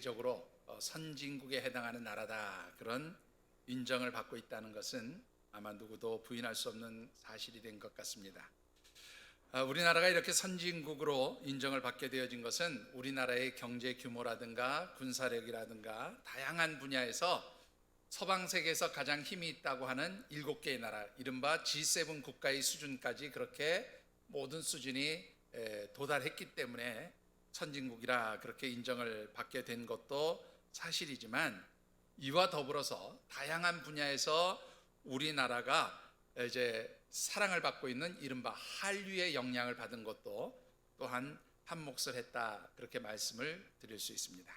적으로 선진국에 해당하는 나라다, 그런 인정을 받고 있다는 것은 아마 누구도 부인할 수 없는 사실이 된 것 같습니다. 우리나라가 이렇게 선진국으로 인정을 받게 되어진 것은 우리나라의 경제 규모라든가 군사력이라든가 다양한 분야에서 서방 세계에서 가장 힘이 있다고 하는 7개의 나라, 이른바 G7 국가의 수준까지 그렇게 모든 수준이 도달했기 때문에 선진국이라 그렇게 인정을 받게 된 것도 사실이지만, 이와 더불어서 다양한 분야에서 우리나라가 이제 사랑을 받고 있는 이른바 한류의 영향을 받은 것도 또한 한 몫을 했다, 그렇게 말씀을 드릴 수 있습니다.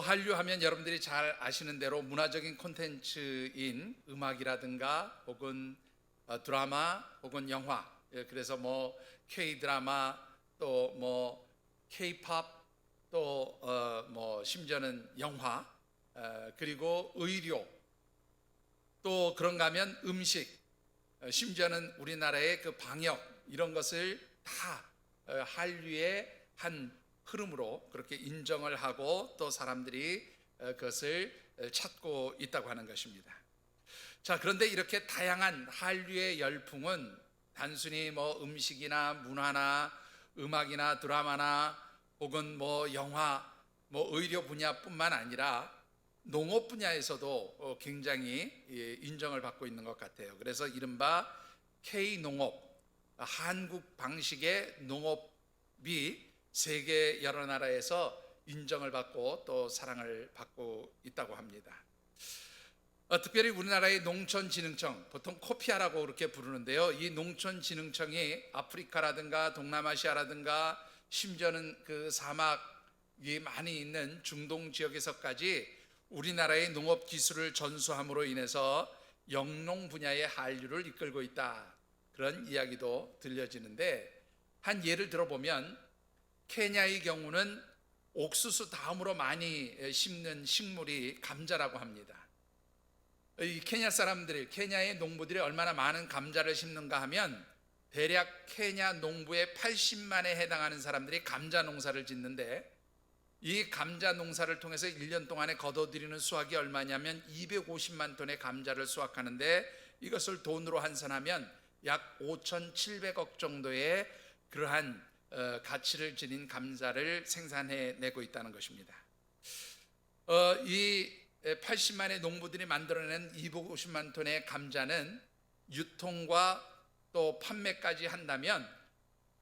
한류 하면 여러분들이 잘 아시는 대로 문화적인 콘텐츠인 음악이라든가 혹은 드라마 혹은 영화, 그래서 K-드라마 또 K-팝 또 심지어는 영화, 그리고 의료, 또 그런가 하면 음식, 심지어는 우리나라의 그 방역, 이런 것을 다 한류의 한 흐름으로 그렇게 인정을 하고 또 사람들이 그것을 찾고 있다고 하는 것입니다. 자, 그런데 이렇게 다양한 한류의 열풍은 단순히 음식이나 문화나 음악이나 드라마나 혹은 영화, 의료 분야뿐만 아니라 농업 분야에서도 굉장히 인정을 받고 있는 것 같아요. 그래서 이른바 K-농업, 한국 방식의 농업이 세계 여러 나라에서 인정을 받고 또 사랑을 받고 있다고 합니다. 특별히 우리나라의 농촌진흥청, 보통 코피아라고 그렇게 부르는데요, 이 농촌진흥청이 아프리카라든가 동남아시아라든가 심지어는 그 사막이 많이 있는 중동 지역에서까지 우리나라의 농업 기술을 전수함으로 인해서 영농 분야의 한류를 이끌고 있다, 그런 이야기도 들려지는데, 한 예를 들어보면 케냐의 경우는 옥수수 다음으로 많이 심는 식물이 감자라고 합니다. 이 케냐 사람들이, 케냐의 농부들이 얼마나 많은 감자를 심는가 하면 대략 케냐 농부의 80만에 해당하는 사람들이 감자 농사를 짓는데, 이 감자 농사를 통해서 1년 동안에 거둬들이는 수확이 얼마냐면 250만 톤의 감자를 수확하는데, 이것을 돈으로 환산하면 약 5,700억 정도의 그러한 가치를 지닌 감자를 생산해내고 있다는 것입니다. 이 80만의 농부들이 만들어낸 250만 톤의 감자는 유통과 또 판매까지 한다면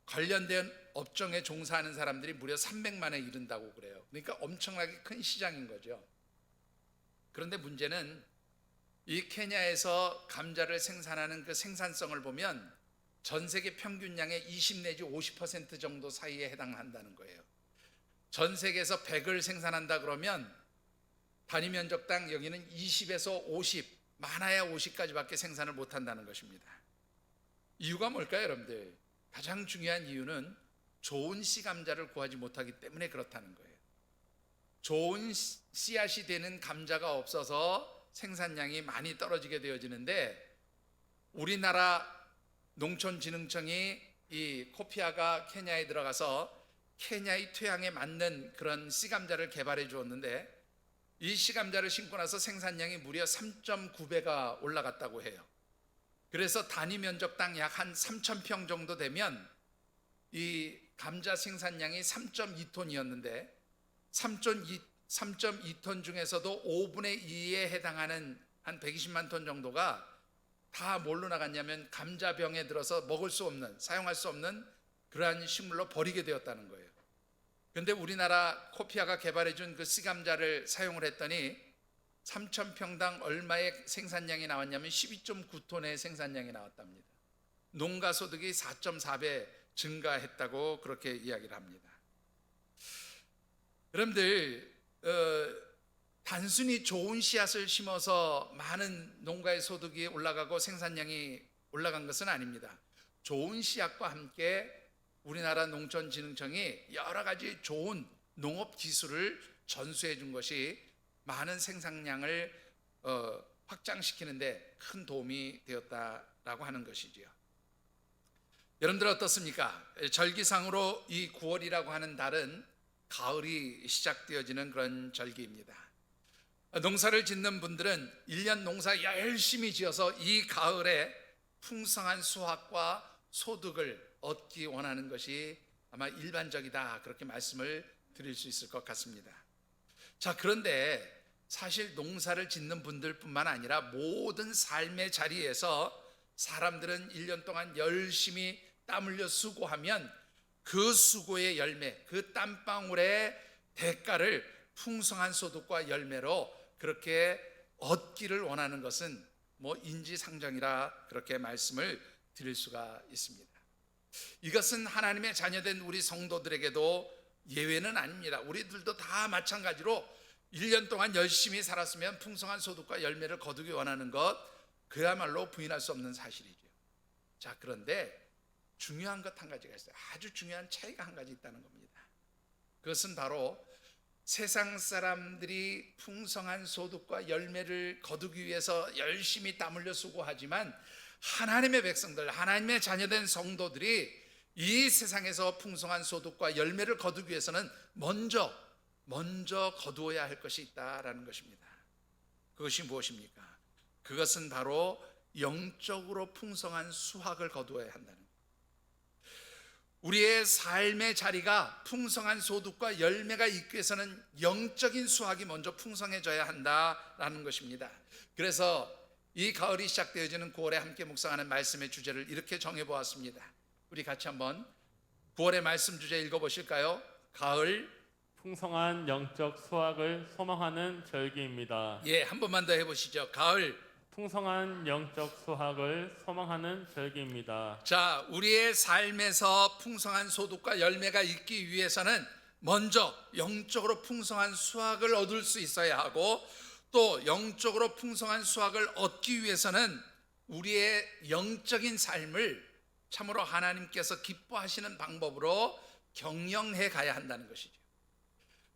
관련된 업종에 종사하는 사람들이 무려 300만에 이른다고 그래요. 그러니까 엄청나게 큰 시장인 거죠. 그런데 문제는 이 케냐에서 감자를 생산하는 그 생산성을 보면 전 세계 평균량의 20 내지 50% 정도 사이에 해당한다는 거예요. 전 세계에서 100을 생산한다 그러면 단위 면적당 여기는 20에서 50, 많아야 50까지밖에 생산을 못한다는 것입니다. 이유가 뭘까요, 여러분들? 가장 중요한 이유는 좋은 씨 감자를 구하지 못하기 때문에 그렇다는 거예요. 좋은 씨앗이 되는 감자가 없어서 생산량이 많이 떨어지게 되어지는데, 우리나라 농촌진흥청이 이 코피아가 케냐에 들어가서 케냐의 토양에 맞는 그런 씨 감자를 개발해 주었는데, 이 씨 감자를 심고 나서 생산량이 무려 3.9배가 올라갔다고 해요. 그래서 단위 면적당 약 한 3,000평 정도 되면 이 감자 생산량이 3.2톤이었는데 3.2톤 중에서도 5분의 2에 해당하는 한 120만 톤 정도가 다 뭘로 나갔냐면 감자병에 들어서 먹을 수 없는, 사용할 수 없는 그러한 식물로 버리게 되었다는 거예요. 그런데 우리나라 코피아가 개발해 준 그 씨감자를 사용을 했더니 3,000평당 얼마의 생산량이 나왔냐면 12.9톤의 생산량이 나왔답니다. 농가 소득이 4.4배 증가했다고 그렇게 이야기를 합니다. 여러분들, 단순히 좋은 씨앗을 심어서 많은 농가의 소득이 올라가고 생산량이 올라간 것은 아닙니다. 좋은 씨앗과 함께 우리나라 농촌진흥청이 여러 가지 좋은 농업 기술을 전수해 준 것이 많은 생산량을 확장시키는데 큰 도움이 되었다라고 하는 것이지요. 여러분들 어떻습니까? 절기상으로 이 9월이라고 하는 달은 가을이 시작되어지는 그런 절기입니다. 농사를 짓는 분들은 1년 농사 열심히 지어서 이 가을에 풍성한 수확과 소득을 얻기 원하는 것이 아마 일반적이다, 그렇게 말씀을 드릴 수 있을 것 같습니다. 자, 그런데 사실 농사를 짓는 분들뿐만 아니라 모든 삶의 자리에서 사람들은 1년 동안 열심히 땀 흘려 수고하면 그 수고의 열매, 그 땀방울의 대가를 풍성한 소득과 열매로 그렇게 얻기를 원하는 것은 인지상정이라 그렇게 말씀을 드릴 수가 있습니다. 이것은 하나님의 자녀된 우리 성도들에게도 예외는 아닙니다. 우리들도 다 마찬가지로 1년 동안 열심히 살았으면 풍성한 소득과 열매를 거두기 원하는 것, 그야말로 부인할 수 없는 사실이죠. 자, 그런데 중요한 것 한 가지가 있어요. 아주 중요한 차이가 한 가지 있다는 겁니다. 그것은 바로 세상 사람들이 풍성한 소득과 열매를 거두기 위해서 열심히 땀 흘려 수고하지만 하나님의 백성들, 하나님의 자녀된 성도들이 이 세상에서 풍성한 소득과 열매를 거두기 위해서는 먼저 거두어야 할 것이 있다라는 것입니다. 그것이 무엇입니까? 그것은 바로 영적으로 풍성한 수확을 거두어야 한다는 것. 우리의 삶의 자리가 풍성한 소득과 열매가 있기 위해서는 영적인 수확이 먼저 풍성해져야 한다라는 것입니다. 그래서 이 가을이 시작되어지는 9월에 함께 묵상하는 말씀의 주제를 이렇게 정해보았습니다. 우리 같이 한번 9월의 말씀 주제 읽어보실까요? 가을 풍성한 영적 수확을 소망하는 절기입니다. 예, 한 번만 더 해보시죠. 가을 풍성한 영적 수확을 소망하는 절기입니다. 자, 우리의 삶에서 풍성한 소득과 열매가 있기 위해서는 먼저 영적으로 풍성한 수확을 얻을 수 있어야 하고, 또 영적으로 풍성한 수확을 얻기 위해서는 우리의 영적인 삶을 참으로 하나님께서 기뻐하시는 방법으로 경영해 가야 한다는 것이죠.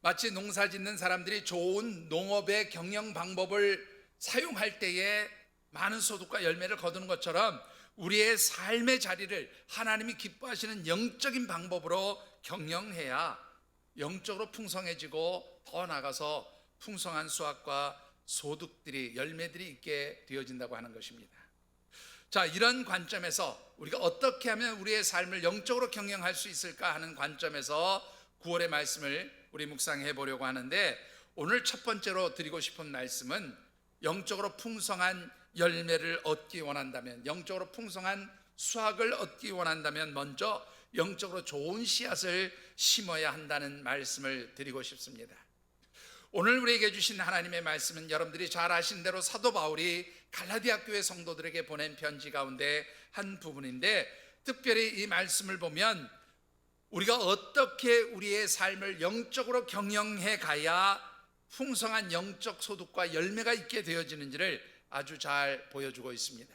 마치 농사 짓는 사람들이 좋은 농업의 경영 방법을 사용할 때에 많은 소득과 열매를 거두는 것처럼 우리의 삶의 자리를 하나님이 기뻐하시는 영적인 방법으로 경영해야 영적으로 풍성해지고 더 나아가서 풍성한 수확과 소득들이, 열매들이 있게 되어진다고 하는 것입니다. 자, 이런 관점에서 우리가 어떻게 하면 우리의 삶을 영적으로 경영할 수 있을까 하는 관점에서 9월의 말씀을 우리 묵상해 보려고 하는데, 오늘 첫 번째로 드리고 싶은 말씀은 영적으로 풍성한 열매를 얻기 원한다면, 영적으로 풍성한 수확을 얻기 원한다면 먼저 영적으로 좋은 씨앗을 심어야 한다는 말씀을 드리고 싶습니다. 오늘 우리에게 주신 하나님의 말씀은 여러분들이 잘 아신 대로 사도 바울이 갈라디아 교회 성도들에게 보낸 편지 가운데 한 부분인데, 특별히 이 말씀을 보면 우리가 어떻게 우리의 삶을 영적으로 경영해 가야 풍성한 영적 소득과 열매가 있게 되어지는지를 아주 잘 보여주고 있습니다.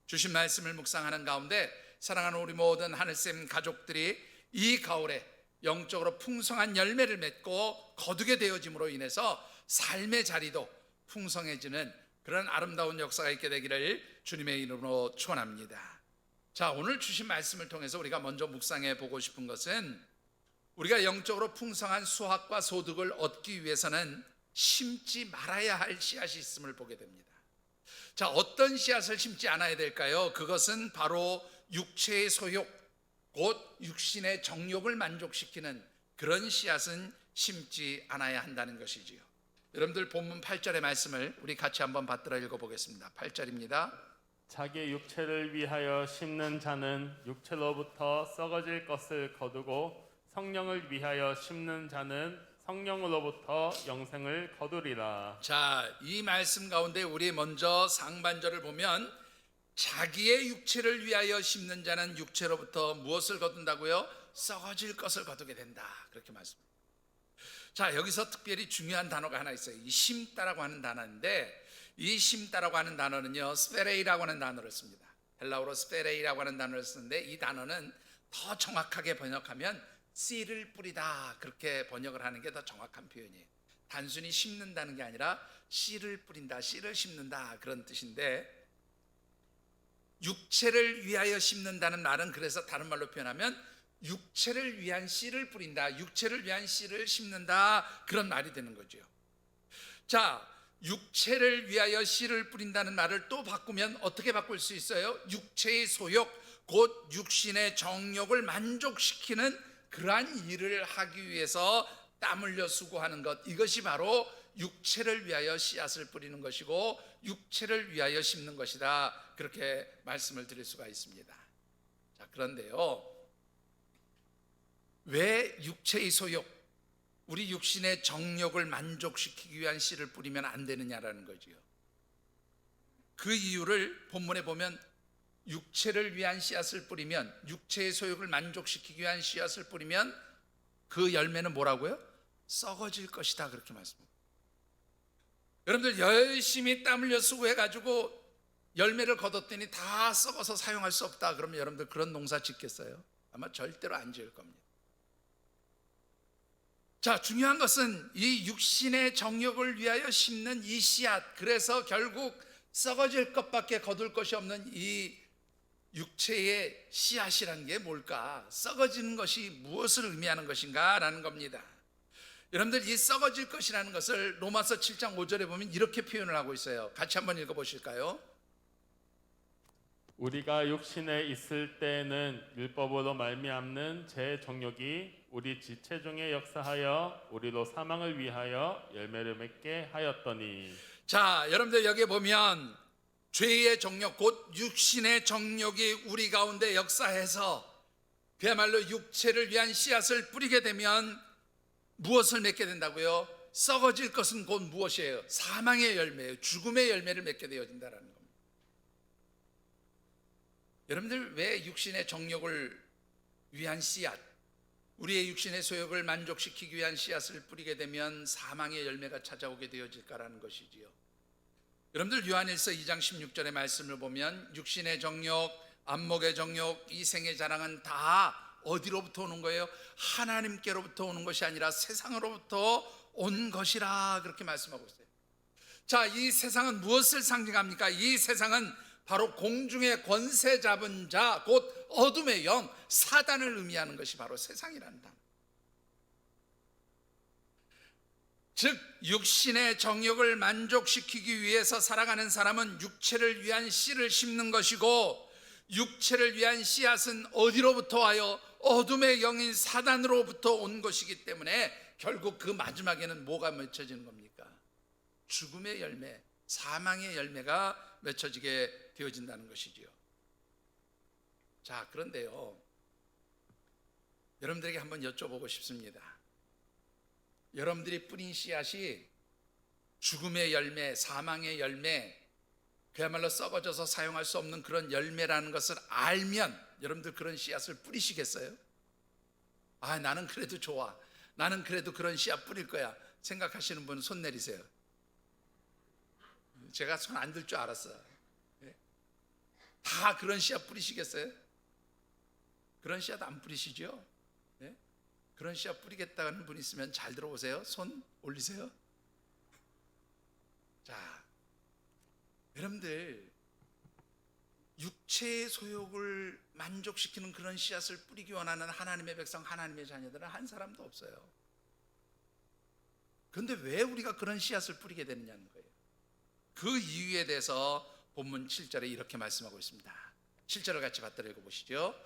주신 말씀을 묵상하는 가운데 사랑하는 우리 모든 하늘샘 가족들이 이 가을에 영적으로 풍성한 열매를 맺고 거두게 되어짐으로 인해서 삶의 자리도 풍성해지는 그런 아름다운 역사가 있게 되기를 주님의 이름으로 축원합니다. 자, 오늘 주신 말씀을 통해서 우리가 먼저 묵상해 보고 싶은 것은, 우리가 영적으로 풍성한 수확과 소득을 얻기 위해서는 심지 말아야 할 씨앗이 있음을 보게 됩니다. 자, 어떤 씨앗을 심지 않아야 될까요? 그것은 바로 육체의 소욕, 곧 육신의 정욕을 만족시키는 그런 씨앗은 심지 않아야 한다는 것이지요. 여러분들 본문 8절의 말씀을 우리 같이 한번 받들어 읽어보겠습니다. 8절입니다. 자기 육체를 위하여 심는 자는 육체로부터 썩어질 것을 거두고 성령을 위하여 심는 자는 성령으로부터 영생을 거두리라. 자, 이 말씀 가운데 우리 먼저 상반절을 보면 자기의 육체를 위하여 심는 자는 육체로부터 무엇을 거둔다고요? 썩어질 것을 거두게 된다, 그렇게 말씀합니다. 자, 여기서 특별히 중요한 단어가 하나 있어요. 이 심다라고 하는 단어인데, 이 심다라고 하는 단어는요, 스페레이라고 하는 단어를 씁니다. 헬라어로 스페레이라고 하는 단어를 쓰는데, 이 단어는 더 정확하게 번역하면 씨를 뿌리다, 그렇게 번역을 하는 게 더 정확한 표현이에요. 단순히 심는다는 게 아니라 씨를 뿌린다, 씨를 심는다, 그런 뜻인데, 육체를 위하여 심는다는 말은 그래서 다른 말로 표현하면 육체를 위한 씨를 뿌린다, 육체를 위한 씨를 심는다, 그런 말이 되는 거죠. 자, 육체를 위하여 씨를 뿌린다는 말을 또 바꾸면 어떻게 바꿀 수 있어요? 육체의 소욕, 곧 육신의 정욕을 만족시키는 그러한 일을 하기 위해서 땀 흘려 수고하는 것, 이것이 바로 육체를 위하여 씨앗을 뿌리는 것이고 육체를 위하여 심는 것이다, 그렇게 말씀을 드릴 수가 있습니다. 자, 그런데요, 왜 육체의 소욕, 우리 육신의 정욕을 만족시키기 위한 씨를 뿌리면 안 되느냐라는 거지요. 그 이유를 본문에 보면 육체를 위한 씨앗을 뿌리면, 육체의 소욕을 만족시키기 위한 씨앗을 뿌리면 그 열매는 뭐라고요? 썩어질 것이다, 그렇게 말씀합니다. 여러분들 열심히 땀 흘려 수고해가지고 열매를 거뒀더니 다 썩어서 사용할 수 없다, 그러면 여러분들 그런 농사 짓겠어요? 아마 절대로 안 지을 겁니다. 자, 중요한 것은 이 육신의 정욕을 위하여 심는 이 씨앗, 그래서 결국 썩어질 것밖에 거둘 것이 없는 이 육체의 씨앗이라는 게 뭘까? 썩어지는 것이 무엇을 의미하는 것인가? 라는 겁니다. 여러분들, 이 썩어질 것이라는 것을 로마서 7장 5절에 보면 이렇게 표현을 하고 있어요. 같이 한번 읽어보실까요? 우리가 육신에 있을 때에는 율법으로 말미암는 제 정욕이 우리 지체 중에 역사하여 우리로 사망을 위하여 열매를 맺게 하였더니. 자, 여러분들 여기 보면 죄의 정욕, 곧 육신의 정욕이 우리 가운데 역사해서 그야말로 육체를 위한 씨앗을 뿌리게 되면 무엇을 맺게 된다고요? 썩어질 것은 곧 무엇이에요? 사망의 열매예요. 죽음의 열매를 맺게 되어진다는 겁니다. 여러분들, 왜 육신의 정욕을 위한 씨앗, 우리의 육신의 소욕을 만족시키기 위한 씨앗을 뿌리게 되면 사망의 열매가 찾아오게 되어질까라는 것이지요. 여러분들, 요한일서 2장 16절의 말씀을 보면 육신의 정욕, 안목의 정욕, 이생의 자랑은 다 어디로부터 오는 거예요? 하나님께로부터 오는 것이 아니라 세상으로부터 온 것이라, 그렇게 말씀하고 있어요. 자, 이 세상은 무엇을 상징합니까? 이 세상은 바로 공중의 권세 잡은 자, 곧 어둠의 영, 사단을 의미하는 것이 바로 세상이라는 단어. 즉 육신의 정욕을 만족시키기 위해서 살아가는 사람은 육체를 위한 씨를 심는 것이고, 육체를 위한 씨앗은 어디로부터 와요? 어둠의 영인 사단으로부터 온 것이기 때문에 결국 그 마지막에는 뭐가 맺혀지는 겁니까? 죽음의 열매, 사망의 열매가 맺혀지게 되어진다는 것이지요. 자, 그런데요, 여러분들에게 한번 여쭤보고 싶습니다. 여러분들이 뿌린 씨앗이 죽음의 열매, 사망의 열매, 그야말로 썩어져서 사용할 수 없는 그런 열매라는 것을 알면 여러분들 그런 씨앗을 뿌리시겠어요? 아, 나는 그래도 좋아, 나는 그래도 그런 씨앗 뿌릴 거야 생각하시는 분은 손 내리세요. 제가 손 안 들 줄 알았어요. 다 그런 씨앗 뿌리시겠어요? 그런 씨앗 안 뿌리시죠? 네? 그런 씨앗 뿌리겠다는 분 있으면 잘 들어보세요. 손 올리세요. 자, 여러분들 육체의 소욕을 만족시키는 그런 씨앗을 뿌리기 원하는 하나님의 백성, 하나님의 자녀들은 한 사람도 없어요. 그런데 왜 우리가 그런 씨앗을 뿌리게 되느냐는 거예요. 그 이유에 대해서 본문 7절에 이렇게 말씀하고 있습니다. 7절을 같이 받들어 읽어보시죠.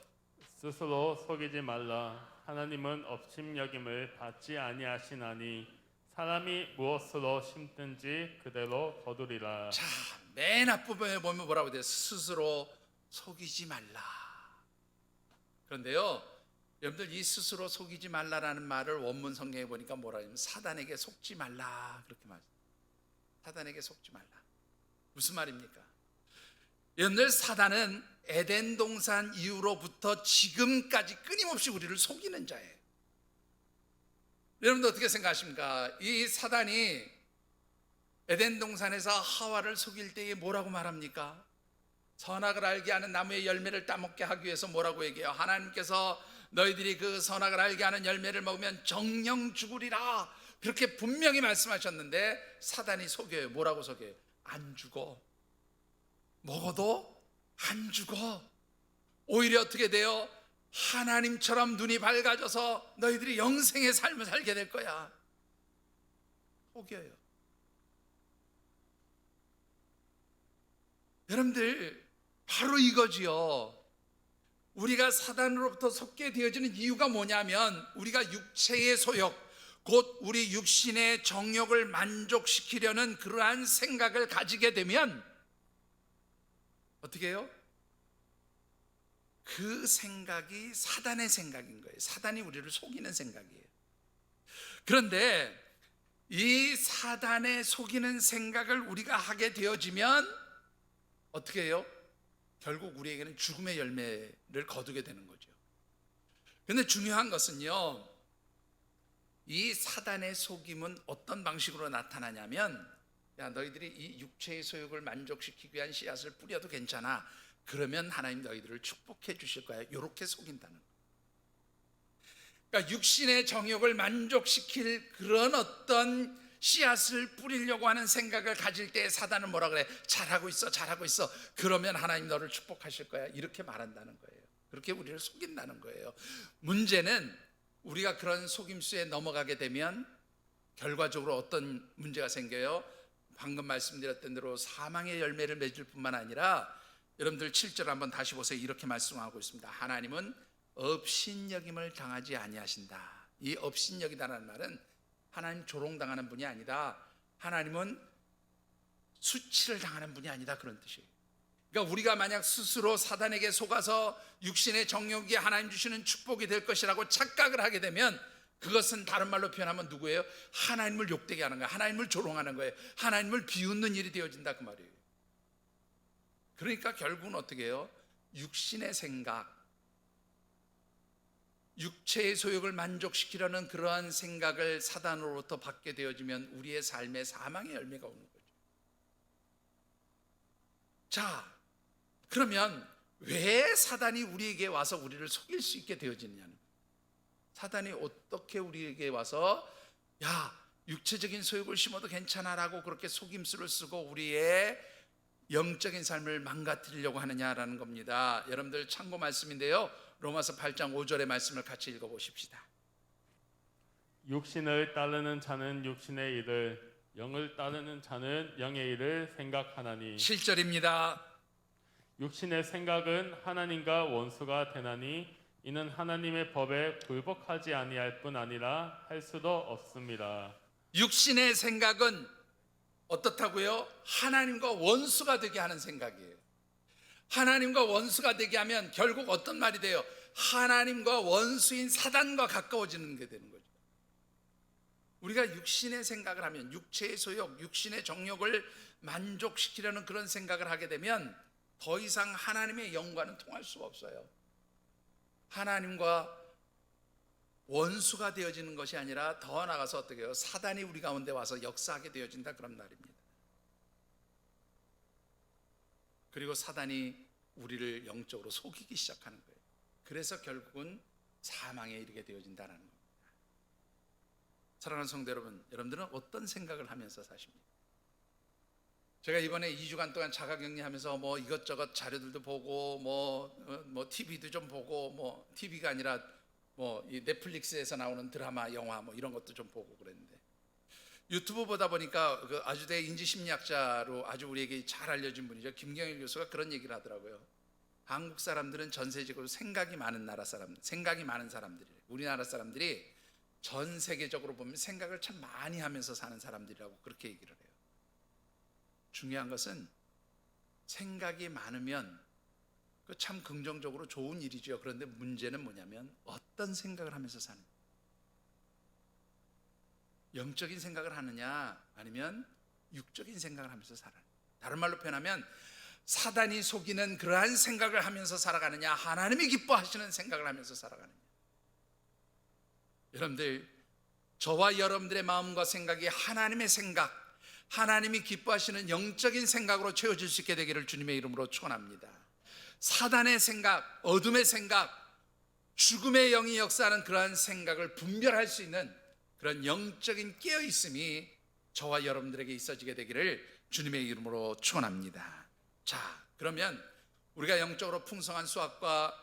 스스로 속이지 말라. 하나님은 업심여김을 받지 아니하시나니 사람이 무엇으로 심든지 그대로 거두리라. 자, 맨 앞부분에 보면 뭐라고 돼요? 스스로 속이지 말라. 그런데요, 여러분들, 이 스스로 속이지 말라라는 말을 원문 성경에 보니까 뭐라 하냐면 사단에게 속지 말라, 그렇게 말해요. 사단에게 속지 말라. 무슨 말입니까? 여러분들, 사단은 에덴 동산 이후로부터 지금까지 끊임없이 우리를 속이는 자예요. 여러분들 어떻게 생각하십니까? 이 사단이 에덴 동산에서 하와를 속일 때에 뭐라고 말합니까? 선악을 알게 하는 나무의 열매를 따먹게 하기 위해서 뭐라고 얘기해요? 하나님께서 너희들이 그 선악을 알게 하는 열매를 먹으면 정령 죽으리라, 그렇게 분명히 말씀하셨는데 사단이 속여요. 뭐라고 속여요? 안 죽어. 먹어도 안 죽어. 오히려 어떻게 돼요? 하나님처럼 눈이 밝아져서 너희들이 영생의 삶을 살게 될 거야. 속여요. 여러분들, 바로 이거지요. 우리가 사단으로부터 속게 되어지는 이유가 뭐냐면, 우리가 육체의 소욕, 곧 우리 육신의 정욕을 만족시키려는 그러한 생각을 가지게 되면 어떻게 해요? 그 생각이 사단의 생각인 거예요. 사단이 우리를 속이는 생각이에요. 그런데 이 사단의 속이는 생각을 우리가 하게 되어지면 어떻게 해요? 결국 우리에게는 죽음의 열매를 거두게 되는 거죠. 그런데 중요한 것은요, 이 사단의 속임은 어떤 방식으로 나타나냐면, 야, 너희들이 이 육체의 소욕을 만족시키기 위한 씨앗을 뿌려도 괜찮아. 그러면 하나님 너희들을 축복해 주실 거야. 이렇게 속인다는 거예요. 그러니까 육신의 정욕을 만족시킬 그런 어떤 씨앗을 뿌리려고 하는 생각을 가질 때 사단은 뭐라 그래? 잘하고 있어, 잘하고 있어. 그러면 하나님 너를 축복하실 거야. 이렇게 말한다는 거예요. 그렇게 우리를 속인다는 거예요. 문제는 우리가 그런 속임수에 넘어가게 되면 결과적으로 어떤 문제가 생겨요? 방금 말씀드렸던 대로 사망의 열매를 맺을 뿐만 아니라, 여러분들 7절 한번 다시 보세요. 이렇게 말씀하고 있습니다. 하나님은 업신여김을 당하지 아니하신다. 이 업신여기다라는 말은 하나님 조롱당하는 분이 아니다. 하나님은 수치를 당하는 분이 아니다, 그런 뜻이에요. 그러니까 우리가 만약 스스로 사단에게 속아서 육신의 정욕이 하나님 주시는 축복이 될 것이라고 착각을 하게 되면, 그것은 다른 말로 표현하면 누구예요? 하나님을 욕되게 하는 거예요. 하나님을 조롱하는 거예요. 하나님을 비웃는 일이 되어진다, 그 말이에요. 그러니까 결국은 어떻게 해요? 육신의 생각, 육체의 소욕을 만족시키려는 그러한 생각을 사단으로부터 받게 되어지면 우리의 삶에 사망의 열매가 오는 거죠. 자, 그러면 왜 사단이 우리에게 와서 우리를 속일 수 있게 되어지느냐는 거예요. 사단이 어떻게 우리에게 와서 야, 육체적인 소욕을 심어도 괜찮아라고 그렇게 속임수를 쓰고 우리의 영적인 삶을 망가뜨리려고 하느냐라는 겁니다. 여러분들 참고 말씀인데요, 로마서 8장 5절의 말씀을 같이 읽어보십시다. 육신을 따르는 자는 육신의 일을, 영을 따르는 자는 영의 일을 생각하나니. 7절입니다. 육신의 생각은 하나님과 원수가 되나니 이는 하나님의 법에 굴복하지 아니할 뿐 아니라 할 수도 없습니다. 육신의 생각은 어떻다고요? 하나님과 원수가 되게 하는 생각이에요. 하나님과 원수가 되게 하면 결국 어떤 말이 돼요? 하나님과 원수인 사단과 가까워지는 게 되는 거죠. 우리가 육신의 생각을 하면, 육체의 소욕, 육신의 정욕을 만족시키려는 그런 생각을 하게 되면 더 이상 하나님의 영과는 통할 수가 없어요. 하나님과 원수가 되어지는 것이 아니라 더 나아가서 어떻게 해요? 사단이 우리 가운데 와서 역사하게 되어진다, 그런 말입니다. 그리고 사단이 우리를 영적으로 속이기 시작하는 거예요. 그래서 결국은 사망에 이르게 되어진다는 겁니다. 사랑하는 성도 여러분, 여러분들은 어떤 생각을 하면서 사십니까? 제가 이번에 2주간 동안 자가격리하면서 뭐 이것저것 자료들도 보고 뭐 TV도 좀 보고, 뭐 TV가 아니라 뭐 이 넷플릭스에서 나오는 드라마, 영화 뭐 이런 것도 좀 보고 그랬는데, 유튜브 보다 보니까 그 아주대 인지심리학자로 아주 우리에게 잘 알려진 분이죠. 김경일 교수가 그런 얘기를 하더라고요. 한국 사람들은 전세적으로 생각이 많은 나라 사람, 생각이 많은 사람들이에요. 우리나라 사람들이 전 세계적으로 보면 생각을 참 많이 하면서 사는 사람들이라고 그렇게 얘기를 해요. 중요한 것은 생각이 많으면 그 참 긍정적으로 좋은 일이죠. 그런데 문제는 뭐냐면 어떤 생각을 하면서 사는 거예요. 영적인 생각을 하느냐 아니면 육적인 생각을 하면서 살아요. 다른 말로 표현하면 사단이 속이는 그러한 생각을 하면서 살아가느냐, 하나님이 기뻐하시는 생각을 하면서 살아가느냐. 여러분들, 저와 여러분들의 마음과 생각이 하나님의 생각, 하나님이 기뻐하시는 영적인 생각으로 채워질 수 있게 되기를 주님의 이름으로 축원합니다. 사단의 생각, 어둠의 생각, 죽음의 영이 역사하는 그러한 생각을 분별할 수 있는 그런 영적인 깨어있음이 저와 여러분들에게 있어지게 되기를 주님의 이름으로 축원합니다. 자, 그러면 우리가 영적으로 풍성한 수학과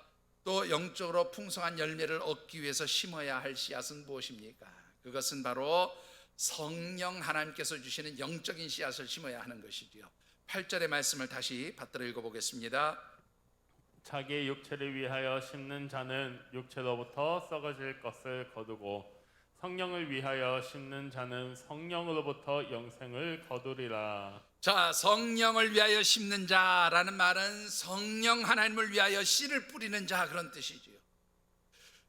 또 영적으로 풍성한 열매를 얻기 위해서 심어야 할 씨앗은 무엇입니까? 그것은 바로 성령 하나님께서 주시는 영적인 씨앗을 심어야 하는 것이지요. 8절의 말씀을 다시 받들어 읽어보겠습니다. 자기의 육체를 위하여 심는 자는 육체로부터 썩어질 것을 거두고 성령을 위하여 심는 자는 성령으로부터 영생을 거두리라. 자, 성령을 위하여 심는 자라는 말은 성령 하나님을 위하여 씨를 뿌리는 자, 그런 뜻이지요.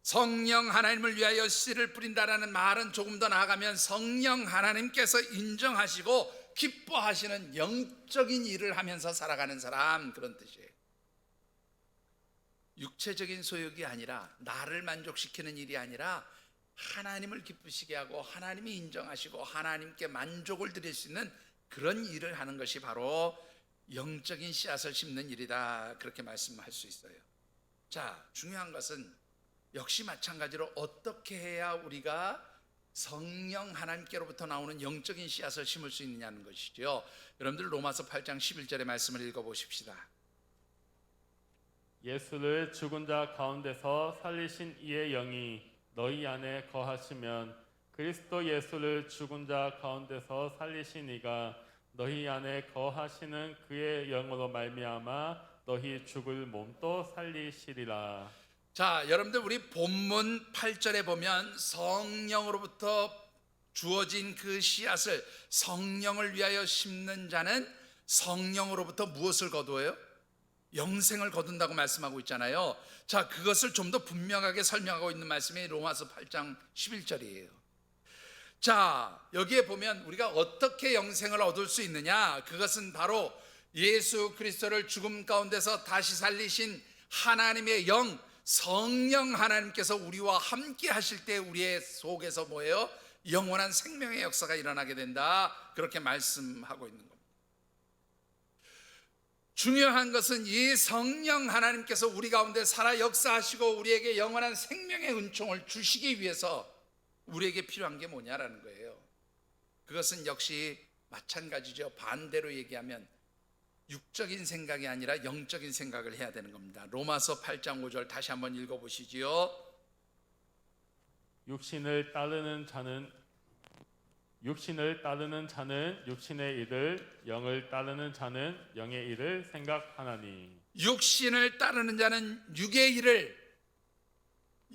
성령 하나님을 위하여 씨를 뿌린다라는 말은 조금 더 나아가면 성령 하나님께서 인정하시고 기뻐하시는 영적인 일을 하면서 살아가는 사람, 그런 뜻이에요. 육체적인 소욕이 아니라, 나를 만족시키는 일이 아니라 하나님을 기쁘시게 하고 하나님이 인정하시고 하나님께 만족을 드릴 수 있는 그런 일을 하는 것이 바로 영적인 씨앗을 심는 일이다, 그렇게 말씀할 수 있어요. 자, 중요한 것은 역시 마찬가지로 어떻게 해야 우리가 성령 하나님께로부터 나오는 영적인 씨앗을 심을 수 있느냐는 것이죠. 여러분들 로마서 8장 11절의 말씀을 읽어보십시다. 예수를 죽은 자 가운데서 살리신 이의 영이 너희 안에 거하시면 그리스도 예수를 죽은 자 가운데서 살리신 이가 너희 안에 거하시는 그의 영으로 말미암아 너희 죽을 몸도 살리시리라. 자, 여러분들 우리 본문 8절에 보면 성령으로부터 주어진 그 씨앗을 성령을 위하여 심는 자는 성령으로부터 무엇을 거두어요? 영생을 거둔다고 말씀하고 있잖아요. 자, 그것을 좀 더 분명하게 설명하고 있는 말씀이 로마서 8장 11절이에요. 자, 여기에 보면 우리가 어떻게 영생을 얻을 수 있느냐, 그것은 바로 예수 그리스도를 죽음 가운데서 다시 살리신 하나님의 영, 성령 하나님께서 우리와 함께 하실 때 우리의 속에서 뭐예요? 영원한 생명의 역사가 일어나게 된다, 그렇게 말씀하고 있는 겁니다. 중요한 것은 이 성령 하나님께서 우리 가운데 살아 역사하시고 우리에게 영원한 생명의 은총을 주시기 위해서 우리에게 필요한 게 뭐냐라는 거예요. 그것은 역시 마찬가지죠. 반대로 얘기하면 육적인 생각이 아니라 영적인 생각을 해야 되는 겁니다. 로마서 8장 5절 다시 한번 읽어보시지요. 육신을 따르는 자는 육신의 일을, 영을 따르는 자는 영의 일을 생각하나니. 육신을 따르는 자는 육의 일을,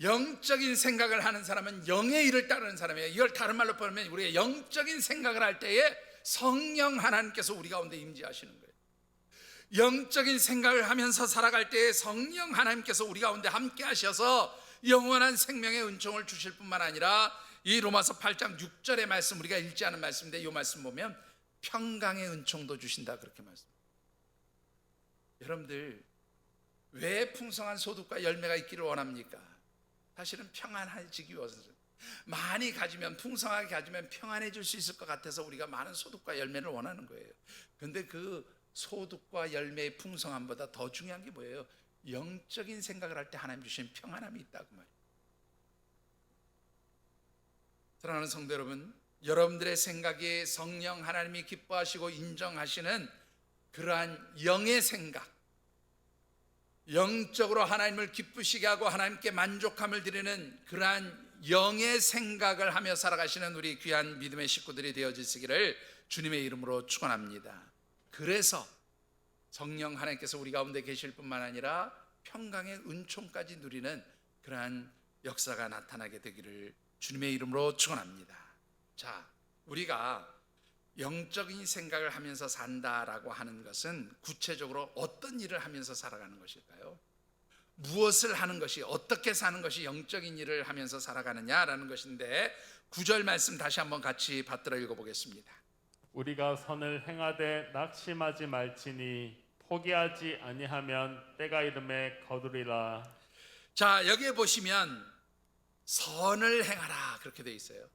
영적인 생각을 하는 사람은 영의 일을 따르는 사람이에요. 이걸 다른 말로 보면 우리가 영적인 생각을 할 때에 성령 하나님께서 우리 가운데 임재하시는 거예요. 영적인 생각을 하면서 살아갈 때에 성령 하나님께서 우리 가운데 함께 하셔서 영원한 생명의 은총을 주실 뿐만 아니라 이 로마서 8장 6절의 말씀, 우리가 읽지 않은 말씀인데 이 말씀 보면 평강의 은총도 주신다, 그렇게 말씀합니다. 여러분들 왜 풍성한 소득과 열매가 있기를 원합니까? 사실은 평안해지기 위해서, 많이 가지면, 풍성하게 가지면 평안해질 수 있을 것 같아서 우리가 많은 소득과 열매를 원하는 거예요. 그런데 그 소득과 열매의 풍성함보다 더 중요한 게 뭐예요? 영적인 생각을 할 때 하나님 주신 평안함이 있다고 말이에요. 사랑하는 성도 여러분, 여러분들의 생각이 성령 하나님이 기뻐하시고 인정하시는 그러한 영의 생각, 영적으로 하나님을 기쁘시게 하고 하나님께 만족함을 드리는 그러한 영의 생각을 하며 살아가시는 우리 귀한 믿음의 식구들이 되어지시기를 주님의 이름으로 축원합니다. 그래서 성령 하나님께서 우리 가운데 계실 뿐만 아니라 평강의 은총까지 누리는 그러한 역사가 나타나게 되기를 주님의 이름으로 축원합니다. 자, 우리가 영적인 생각을 하면서 산다라고 하는 것은 구체적으로 어떤 일을 하면서 살아가는 것일까요? 무엇을 하는 것이, 어떻게 사는 것이 영적인 일을 하면서 살아가느냐라는 것인데 9절 말씀 다시 한번 같이 받들어 읽어보겠습니다. 우리가 선을 행하되 낙심하지 말지니 포기하지 아니하면 때가 이름에 거두리라. 자, 여기에 보시면 선을 행하라 그렇게 되어 있어요.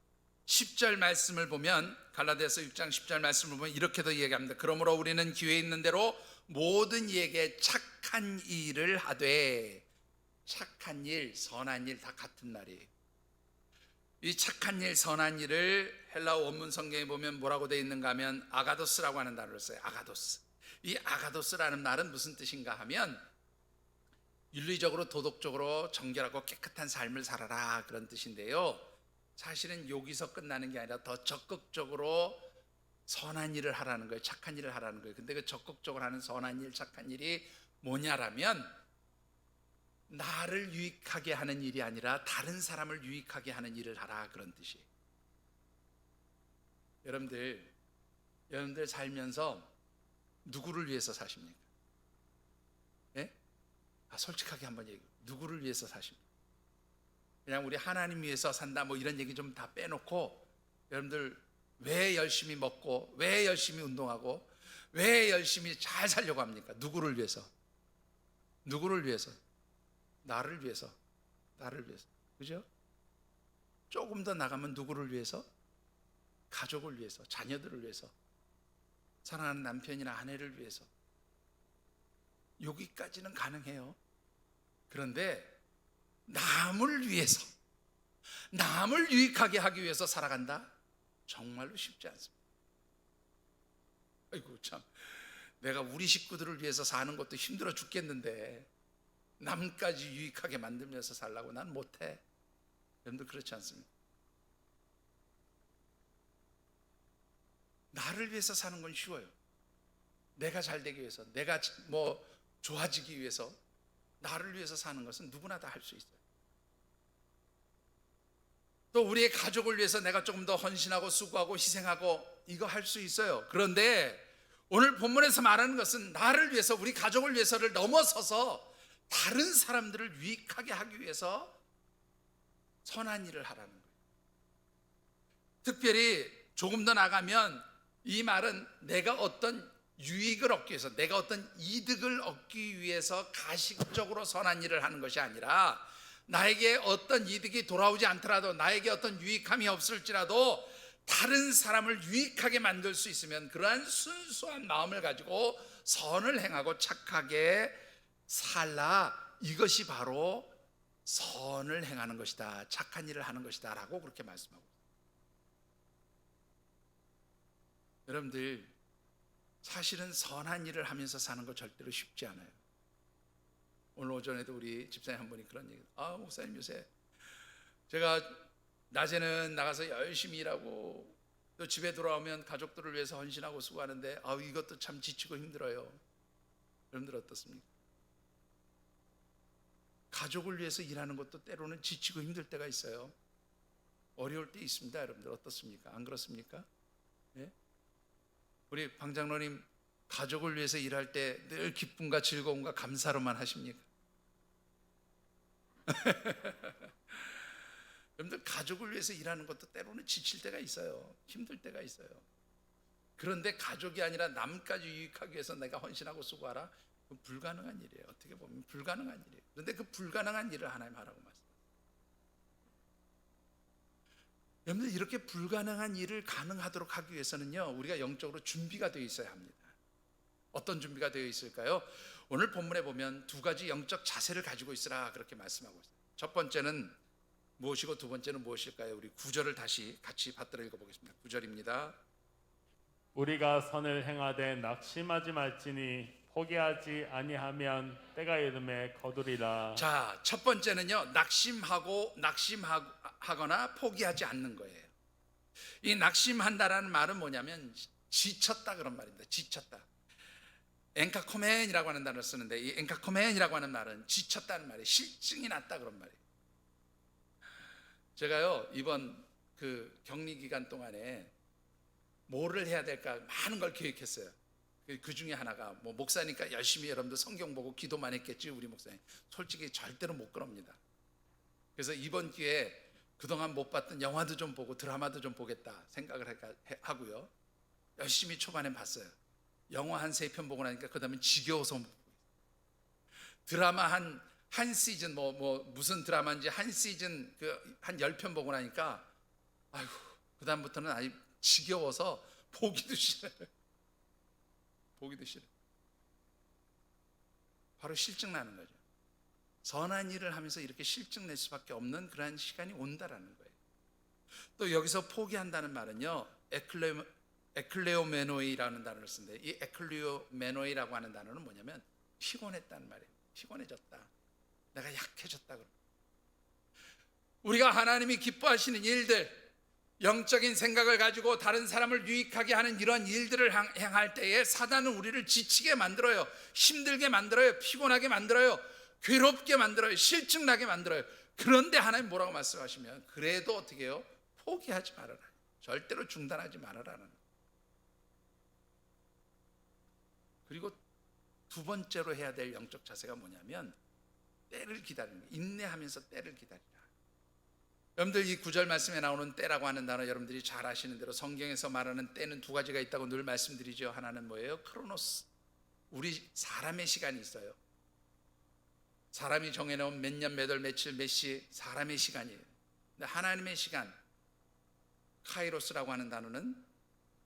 10절 말씀을 보면, 갈라디아서 6장 10절 말씀을 보면 이렇게도 이야기합니다. 그러므로 우리는 기회 있는 대로 모든 이에게 착한 일을 하되, 착한 일, 선한 일 다 같은 말이에요. 이 착한 일, 선한 일을 헬라어 원문 성경에 보면 뭐라고 되어 있는가 하면 아가도스라고 하는 단어를 써요. 아가도스. 이 아가도스라는 말은 무슨 뜻인가 하면 윤리적으로 도덕적으로 정결하고 깨끗한 삶을 살아라 그런 뜻인데요. 사실은 여기서 끝나는 게 아니라 더 적극적으로 선한 일을 하라는 거예요. 착한 일을 하라는 거예요. 근데 그 적극적으로 하는 선한 일, 착한 일이 뭐냐라면 나를 유익하게 하는 일이 아니라 다른 사람을 유익하게 하는 일을 하라 그런 뜻이에요. 여러분들 살면서 누구를 위해서 사십니까? 예? 솔직하게 한번 얘기해요. 누구를 위해서 사십니까? 그냥 우리 하나님 위해서 산다 뭐 이런 얘기 좀 다 빼놓고 여러분들 왜 열심히 먹고 왜 열심히 운동하고 왜 열심히 잘 살려고 합니까? 누구를 위해서? 누구를 위해서? 나를 위해서. 나를 위해서. 그죠? 조금 더 나가면 누구를 위해서? 가족을 위해서, 자녀들을 위해서, 사랑하는 남편이나 아내를 위해서. 여기까지는 가능해요. 그런데 남을 위해서, 남을 유익하게 하기 위해서 살아간다? 정말로 쉽지 않습니다. 아이고 참, 내가 우리 식구들을 위해서 사는 것도 힘들어 죽겠는데 남까지 유익하게 만들면서 살라고 난 못해. 여러분들 그렇지 않습니까? 나를 위해서 사는 건 쉬워요. 내가 잘 되기 위해서, 내가 뭐 좋아지기 위해서, 나를 위해서 사는 것은 누구나 다 할 수 있어요. 또 우리의 가족을 위해서 내가 조금 더 헌신하고 수고하고 희생하고 이거 할 수 있어요. 그런데 오늘 본문에서 말하는 것은 나를 위해서, 우리 가족을 위해서를 넘어서서 다른 사람들을 유익하게 하기 위해서 선한 일을 하라는 거예요. 특별히 조금 더 나가면 이 말은 내가 어떤 유익을 얻기 위해서, 내가 어떤 이득을 얻기 위해서 가식적으로 선한 일을 하는 것이 아니라 나에게 어떤 이득이 돌아오지 않더라도, 나에게 어떤 유익함이 없을지라도 다른 사람을 유익하게 만들 수 있으면 그러한 순수한 마음을 가지고 선을 행하고 착하게 살라. 이것이 바로 선을 행하는 것이다, 착한 일을 하는 것이다 라고 그렇게 말씀하고 있습니다. 여러분들 사실은 선한 일을 하면서 사는 거 절대로 쉽지 않아요. 오늘 오전에도 우리 집사님 한 분이 그런 얘기, 목사님 요새 제가 낮에는 나가서 열심히 일하고 또 집에 돌아오면 가족들을 위해서 헌신하고 수고하는데 이것도 참 지치고 힘들어요. 여러분들 어떻습니까? 가족을 위해서 일하는 것도 때로는 지치고 힘들 때가 있어요. 어려울 때 있습니다. 여러분들 어떻습니까? 안 그렇습니까? 예? 우리 방장로님 가족을 위해서 일할 때 늘 기쁨과 즐거움과 감사로만 하십니까? 여러분들 가족을 위해서 일하는 것도 때로는 지칠 때가 있어요. 힘들 때가 있어요. 그런데 가족이 아니라 남까지 유익하기 위해서 내가 헌신하고 수고하라? 그건 불가능한 일이에요. 어떻게 보면 불가능한 일이에요. 그런데 그 불가능한 일을 하나님 하라고 말씀해요. 여러분들 이렇게 불가능한 일을 가능하도록 하기 위해서는요, 우리가 영적으로 준비가 되어 있어야 합니다. 어떤 준비가 되어 있을까요? 오늘 본문에 보면 두 가지 영적 자세를 가지고 있으라 그렇게 말씀하고 있어요. 첫 번째는 무엇이고 두 번째는 무엇일까요? 우리 9절을 다시 같이 받들어 읽어보겠습니다. 9절입니다. 우리가 선을 행하되 낙심하지 말지니 포기하지 아니하면 때가 이름에 거두리라. 자, 첫 번째는요, 낙심하거나 포기하지 않는 거예요. 이 낙심한다라는 말은 뭐냐면 지쳤다 그런 말입니다. 지쳤다. 엔카코멘이라고 하는 단어를 쓰는데 이 엔카코멘이라고 하는 말은 지쳤다는 말이에요. 실증이 났다 그런 말이에요. 제가요 이번 그 격리 기간 동안에 뭐를 해야 될까 많은 걸 계획했어요. 그 중에 하나가 뭐 목사니까 열심히 여러분들 성경 보고 기도만 했겠지. 우리 목사님 솔직히 절대로 못 그럽니다. 그래서 이번 기회에 그동안 못 봤던 영화도 좀 보고 드라마도 좀 보겠다 생각을 하고요, 열심히 초반에 봤어요. 영화 한 3편 보고 나니까 그 다음에 지겨워서 못 보고, 드라마 한 시즌 무슨 드라마인지 한 시즌 한 10편 보고 나니까 아이고 그 다음부터는 아예 지겨워서 보기도 싫어요. 보기도 싫어요. 바로 실증 나는 거죠. 선한 일을 하면서 이렇게 실증 낼 수밖에 없는 그러한 시간이 온다라는 거예요. 또 여기서 포기한다는 말은요, 에클레오메노이라는 단어를 쓰는데 이 에클레오메노이라고 하는 단어는 뭐냐면 피곤했다는 말이에요. 피곤해졌다. 내가 약해졌다. 우리가 하나님이 기뻐하시는 일들, 영적인 생각을 가지고 다른 사람을 유익하게 하는 이런 일들을 행할 때에 사단은 우리를 지치게 만들어요. 힘들게 만들어요. 피곤하게 만들어요. 괴롭게 만들어요. 실증나게 만들어요. 그런데 하나님 뭐라고 말씀하시면 그래도 어떻게 해요? 포기하지 말아라. 절대로 중단하지 말아라는 거예요. 그리고 두 번째로 해야 될 영적 자세가 뭐냐면 때를 기다리는 거예요. 인내하면서 때를 기다리라. 여러분들 이 구절 말씀에 나오는 때라고 하는 단어 여러분들이 잘 아시는 대로 성경에서 말하는 때는 두 가지가 있다고 늘 말씀드리죠. 하나는 뭐예요? 크로노스. 우리 사람의 시간이 있어요. 사람이 정해놓은 몇 년, 몇 월, 며칠, 몇 시 사람의 시간이에요. 근데 하나님의 시간, 카이로스라고 하는 단어는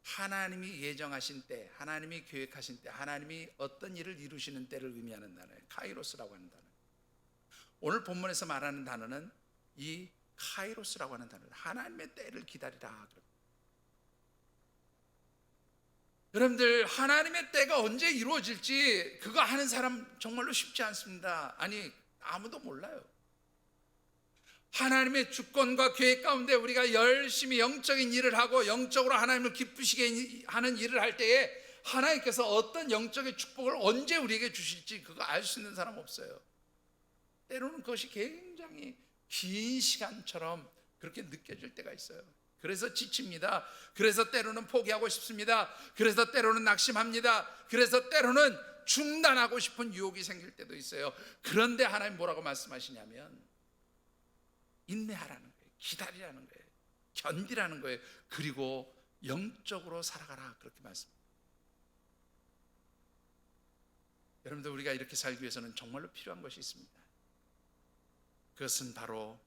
하나님이 예정하신 때, 하나님이 계획하신 때, 하나님이 어떤 일을 이루시는 때를 의미하는 단어예요. 카이로스라고 하는 단어. 오늘 본문에서 말하는 단어는 이 카이로스라고 하는 단어예요. 하나님의 때를 기다리라. 여러분들 하나님의 때가 언제 이루어질지 그거 하는 사람 정말로 쉽지 않습니다. 아니 아무도 몰라요. 하나님의 주권과 계획 가운데 우리가 열심히 영적인 일을 하고 영적으로 하나님을 기쁘시게 하는 일을 할 때에 하나님께서 어떤 영적인 축복을 언제 우리에게 주실지 그거 알 수 있는 사람 없어요. 때로는 그것이 굉장히 긴 시간처럼 그렇게 느껴질 때가 있어요. 그래서 지칩니다. 그래서 때로는 포기하고 싶습니다. 그래서 때로는 낙심합니다. 그래서 때로는 중단하고 싶은 유혹이 생길 때도 있어요. 그런데 하나님 뭐라고 말씀하시냐면 인내하라는 거예요. 기다리라는 거예요. 견디라는 거예요. 그리고 영적으로 살아가라 그렇게 말씀합니다. 여러분들 우리가 이렇게 살기 위해서는 정말로 필요한 것이 있습니다. 그것은 바로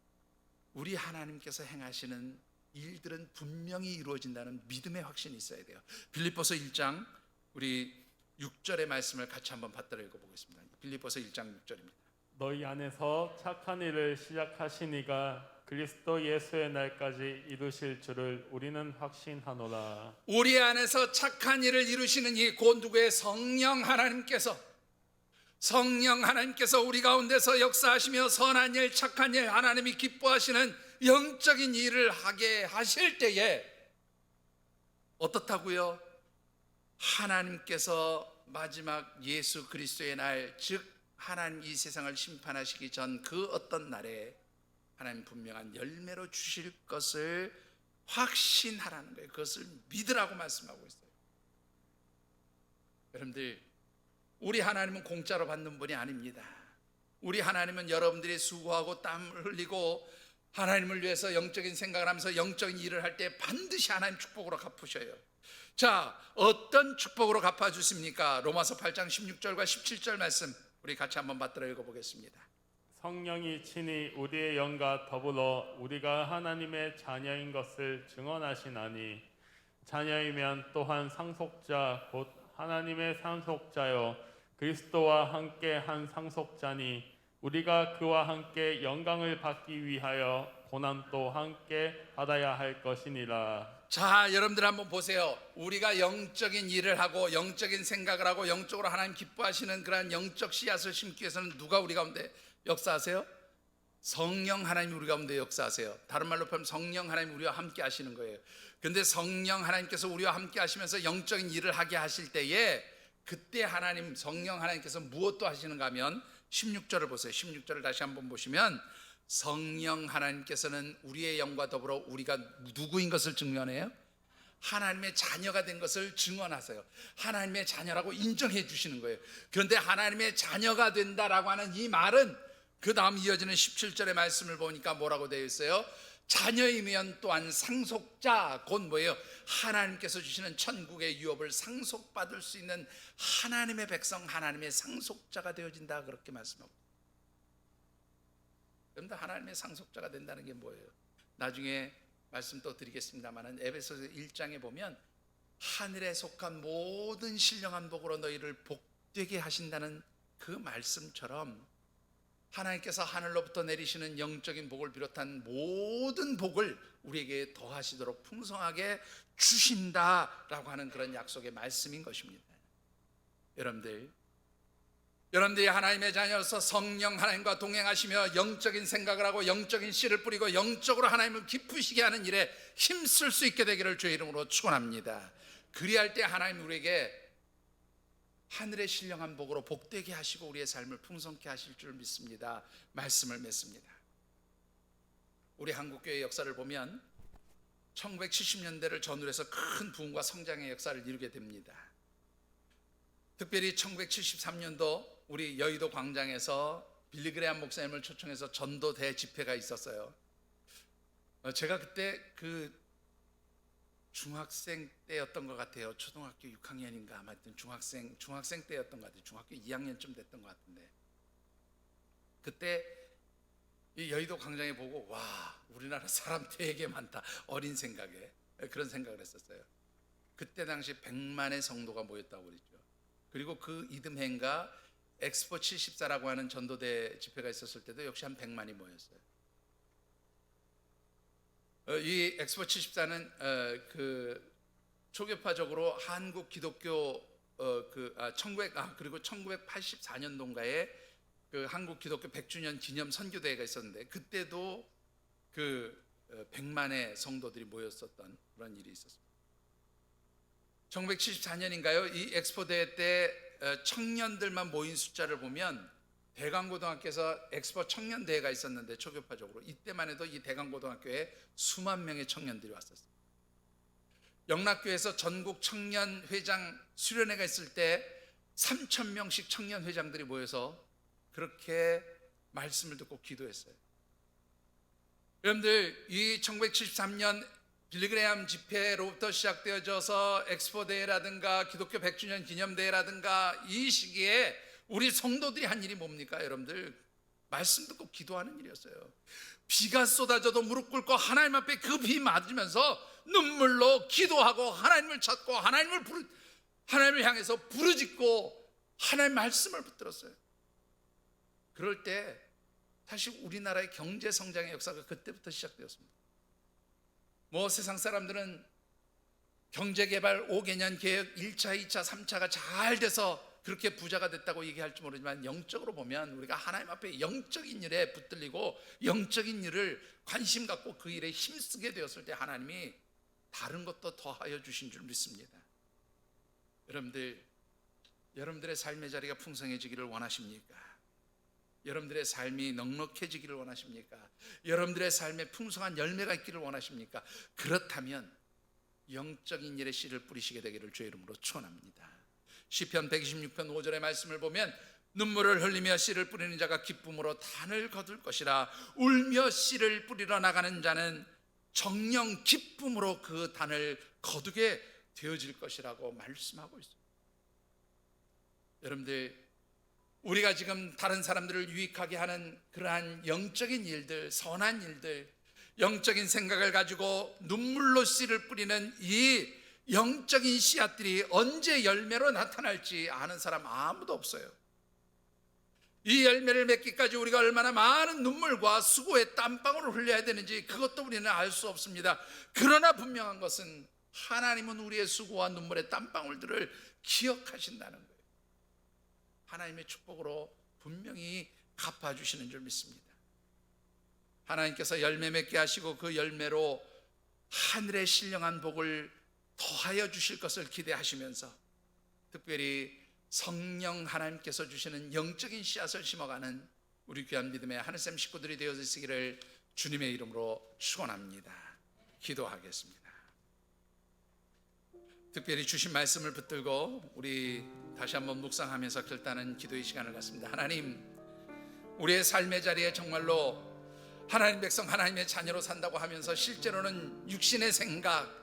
우리 하나님께서 행하시는 일들은 분명히 이루어진다는 믿음의 확신이 있어야 돼요. 빌립보서 1장 우리 6절의 말씀을 같이 한번 받들어 읽어보겠습니다. 빌립보서 1장 6절입니다. 너희 안에서 착한 일을 시작하시니가 그리스도 예수의 날까지 이루실 줄을 우리는 확신하노라. 우리 안에서 착한 일을 이루시는 이 곧 누구의 성령 하나님께서 우리 가운데서 역사하시며 선한 일, 착한 일, 하나님이 기뻐하시는 영적인 일을 하게 하실 때에 어떻다고요? 하나님께서 마지막 예수 그리스도의 날, 즉 하나님 이 세상을 심판하시기 전 그 어떤 날에 하나님 분명한 열매로 주실 것을 확신하라는 거예요. 그것을 믿으라고 말씀하고 있어요. 여러분들 우리 하나님은 공짜로 받는 분이 아닙니다. 우리 하나님은 여러분들이 수고하고 땀을 흘리고 하나님을 위해서 영적인 생각을 하면서 영적인 일을 할 때 반드시 하나님 축복으로 갚으셔요. 자, 어떤 축복으로 갚아주십니까? 로마서 8장 16절과 17절 말씀 우리 같이 한번 받들어 읽어보겠습니다. 성령이 친히 우리의 영과 더불어 우리가 하나님의 자녀인 것을 증언하시나니 자녀이면 또한 상속자 곧 하나님의 상속자요 그리스도와 함께 한 상속자니 우리가 그와 함께 영광을 받기 위하여 고난도 함께 받아야 할 것이니라. 자, 여러분들 한번 보세요. 우리가 영적인 일을 하고 영적인 생각을 하고 영적으로 하나님 기뻐하시는 그러한 영적 씨앗을 심기 위해서는 누가 우리 가운데 역사하세요? 성령 하나님이 우리 가운데 역사하세요. 다른 말로 표하면 성령 하나님이 우리와 함께 하시는 거예요. 근데 성령 하나님께서 우리와 함께 하시면서 영적인 일을 하게 하실 때에 그때 하나님 성령 하나님께서 무엇도 하시는가 하면 16절을 보세요. 16절을 다시 한번 보시면 성령 하나님께서는 우리의 영과 더불어 우리가 누구인 것을 증언해요? 하나님의 자녀가 된 것을 증언하세요. 하나님의 자녀라고 인정해 주시는 거예요. 그런데 하나님의 자녀가 된다라고 하는 이 말은 그 다음 이어지는 17절의 말씀을 보니까 뭐라고 되어 있어요? 자녀이면 또한 상속자, 곧 뭐예요? 하나님께서 주시는 천국의 유업을 상속받을 수 있는 하나님의 백성, 하나님의 상속자가 되어진다 그렇게 말씀하고. 그런데 하나님의 상속자가 된다는 게 뭐예요? 나중에 말씀 또 드리겠습니다만 에베소서 1장에 보면 하늘에 속한 모든 신령한 복으로 너희를 복되게 하신다는 그 말씀처럼 하나님께서 하늘로부터 내리시는 영적인 복을 비롯한 모든 복을 우리에게 더하시도록 풍성하게 주신다라고 하는 그런 약속의 말씀인 것입니다. 여러분들 여러분들이 하나님의 자녀로서 성령 하나님과 동행하시며 영적인 생각을 하고 영적인 씨를 뿌리고 영적으로 하나님을 기쁘시게 하는 일에 힘쓸 수 있게 되기를 주의 이름으로 축원합니다. 그리할 때 하나님 우리에게 하늘의 신령한 복으로 복되게 하시고 우리의 삶을 풍성케 하실 줄 믿습니다. 말씀을 맺습니다. 우리 한국교회 역사를 보면 1970년대를 전후로 해서 큰 부흥과 성장의 역사를 이루게 됩니다. 특별히 1973년도 우리 여의도 광장에서 빌리그레암 목사님을 초청해서 전도 대집회가 있었어요. 제가 그때 그 중학생 때였던 것 같아요. 초등학교 6학년인가 아무튼 중학생 때였던 것 같아요. 중학교 2학년쯤 됐던 것 같은데, 그때 이 여의도 광장에 보고 와, 우리나라 사람 되게 많다, 어린 생각에 그런 생각을 했었어요. 그때 당시 100만의 성도가 모였다고 그랬죠. 그리고 그 이듬해인가 엑스포 74라고 하는 전도대 집회가 있었을 때도 역시 한 100만이 모였어요. 이 엑스포 74는 그 초교파적으로 한국 기독교 그리고 1984년도인가에 그 한국 기독교 100주년 기념 선교대회가 있었는데, 그때도 그 100만의 성도들이 모였었던 그런 일이 있었습니다. 1974년인가요? 이 엑스포 대회 때 청년들만 모인 숫자를 보면 대강고등학교에서 엑스포 청년대회가 있었는데 초교파적으로 이때만 해도 이 대강고등학교에 수만 명의 청년들이 왔었어요. 영락교에서 전국 청년회장 수련회가 있을 때 3,000명씩 청년회장들이 모여서 그렇게 말씀을 듣고 기도했어요. 여러분들, 이 1973년 빌리그레암 집회로부터 시작되어져서 엑스포 대회라든가 기독교 100주년 기념대회라든가 이 시기에 우리 성도들이 한 일이 뭡니까? 여러분들, 말씀 듣고 기도하는 일이었어요. 비가 쏟아져도 무릎 꿇고 하나님 앞에 그 비 맞으면서 눈물로 기도하고 하나님을 찾고 하나님을 향해서 부르짖고 하나님 말씀을 붙들었어요. 그럴 때 사실 우리나라의 경제 성장의 역사가 그때부터 시작되었습니다. 뭐 세상 사람들은 경제개발 5개년 계획 1차, 2차, 3차가 잘 돼서 그렇게 부자가 됐다고 얘기할지 모르지만, 영적으로 보면 우리가 하나님 앞에 영적인 일에 붙들리고 영적인 일을 관심 갖고 그 일에 힘쓰게 되었을 때 하나님이 다른 것도 더하여 주신 줄 믿습니다. 여러분들의 삶의 자리가 풍성해지기를 원하십니까? 여러분들의 삶이 넉넉해지기를 원하십니까? 여러분들의 삶에 풍성한 열매가 있기를 원하십니까? 그렇다면 영적인 일에 씨를 뿌리시게 되기를 주의 이름으로 축원합니다. 시편 126편 5절의 말씀을 보면 눈물을 흘리며 씨를 뿌리는 자가 기쁨으로 단을 거둘 것이라. 울며 씨를 뿌리러 나가는 자는 정령 기쁨으로 그 단을 거두게 되어질 것이라고 말씀하고 있습니다. 여러분들, 우리가 지금 다른 사람들을 유익하게 하는 그러한 영적인 일들, 선한 일들, 영적인 생각을 가지고 눈물로 씨를 뿌리는 이 영적인 씨앗들이 언제 열매로 나타날지 아는 사람 아무도 없어요. 이 열매를 맺기까지 우리가 얼마나 많은 눈물과 수고의 땀방울을 흘려야 되는지 그것도 우리는 알 수 없습니다. 그러나 분명한 것은 하나님은 우리의 수고와 눈물의 땀방울들을 기억하신다는 거예요. 하나님의 축복으로 분명히 갚아주시는 줄 믿습니다. 하나님께서 열매 맺게 하시고 그 열매로 하늘의 신령한 복을 더하여 주실 것을 기대하시면서, 특별히 성령 하나님께서 주시는 영적인 씨앗을 심어가는 우리 귀한 믿음의 하늘샘 식구들이 되어지시기를 주님의 이름으로 축원합니다. 기도하겠습니다. 특별히 주신 말씀을 붙들고 우리 다시 한번 묵상하면서 결단하는 기도의 시간을 갖습니다. 하나님, 우리의 삶의 자리에 정말로 하나님 백성, 하나님의 자녀로 산다고 하면서 실제로는 육신의 생각,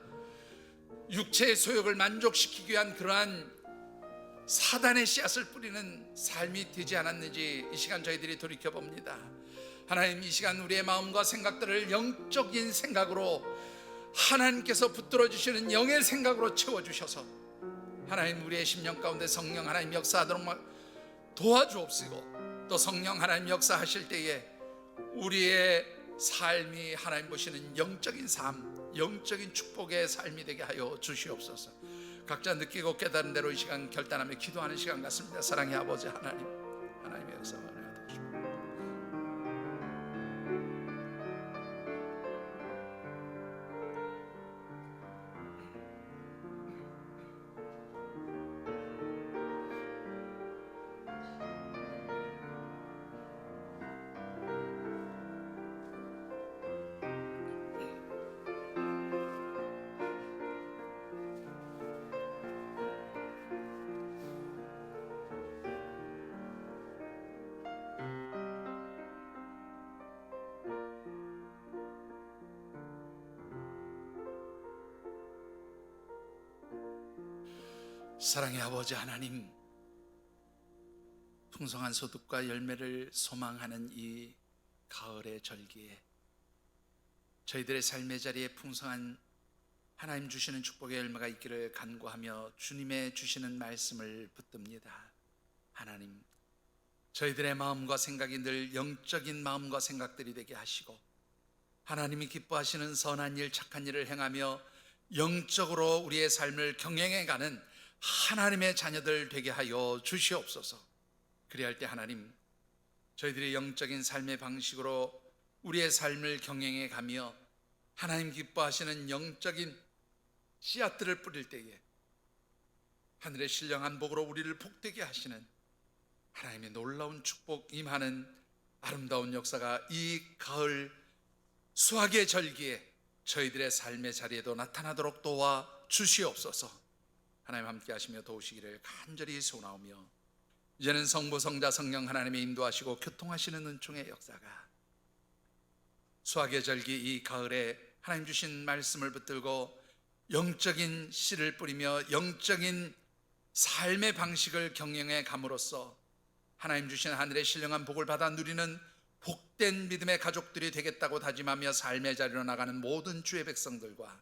육체의 소욕을 만족시키기 위한 그러한 사단의 씨앗을 뿌리는 삶이 되지 않았는지 이 시간 저희들이 돌이켜봅니다. 하나님, 이 시간 우리의 마음과 생각들을 영적인 생각으로 하나님께서 붙들어 주시는 영의 생각으로 채워주셔서 하나님, 우리의 심령 가운데 성령 하나님 역사하도록 도와주옵시고, 또 성령 하나님 역사하실 때에 우리의 삶이 하나님 보시는 영적인 삶, 영적인 축복의 삶이 되게 하여 주시옵소서. 각자 느끼고 깨달은 대로 이 시간 결단하며 기도하는 시간 같습니다. 사랑의 아버지 하나님, 위해서 나아가십니다. 사랑의 아버지 하나님, 풍성한 소득과 열매를 소망하는 이 가을의 절기에 저희들의 삶의 자리에 풍성한 하나님 주시는 축복의 열매가 있기를 간구하며 주님의 주시는 말씀을 붙듭니다. 하나님, 저희들의 마음과 생각이 늘 영적인 마음과 생각들이 되게 하시고 하나님이 기뻐하시는 선한 일, 착한 일을 행하며 영적으로 우리의 삶을 경영해가는 하나님의 자녀들 되게 하여 주시옵소서. 그리할 때 하나님, 저희들이 영적인 삶의 방식으로 우리의 삶을 경영해 가며 하나님 기뻐하시는 영적인 씨앗들을 뿌릴 때에 하늘의 신령한 복으로 우리를 복되게 하시는 하나님의 놀라운 축복 임하는 아름다운 역사가 이 가을 수확의 절기에 저희들의 삶의 자리에도 나타나도록 도와 주시옵소서. 하나님 함께 하시며 도우시기를 간절히 소원하오며 이제는 성부, 성자, 성령 하나님의 인도하시고 교통하시는 은총의 역사가 수확의 절기 이 가을에 하나님 주신 말씀을 붙들고 영적인 씨를 뿌리며 영적인 삶의 방식을 경영해 감으로써 하나님 주신 하늘의 신령한 복을 받아 누리는 복된 믿음의 가족들이 되겠다고 다짐하며 삶의 자리로 나가는 모든 주의 백성들과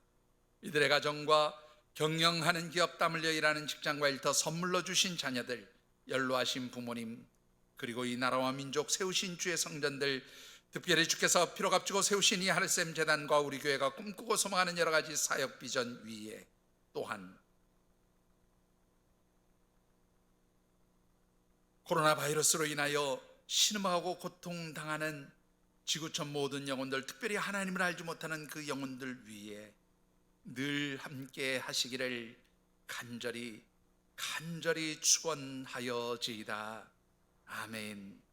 이들의 가정과 경영하는 기업, 땀 흘려 일하는 직장과 일터, 선물로 주신 자녀들, 연로하신 부모님, 그리고 이 나라와 민족 세우신 주의 성전들, 특별히 주께서 피로 값주고 세우신 이 하늘샘 재단과 우리 교회가 꿈꾸고 소망하는 여러 가지 사역 비전 위에 또한 코로나 바이러스로 인하여 신음하고 고통당하는 지구촌 모든 영혼들, 특별히 하나님을 알지 못하는 그 영혼들 위에 늘 함께 하시기를 간절히 축원하여지이다. 아멘.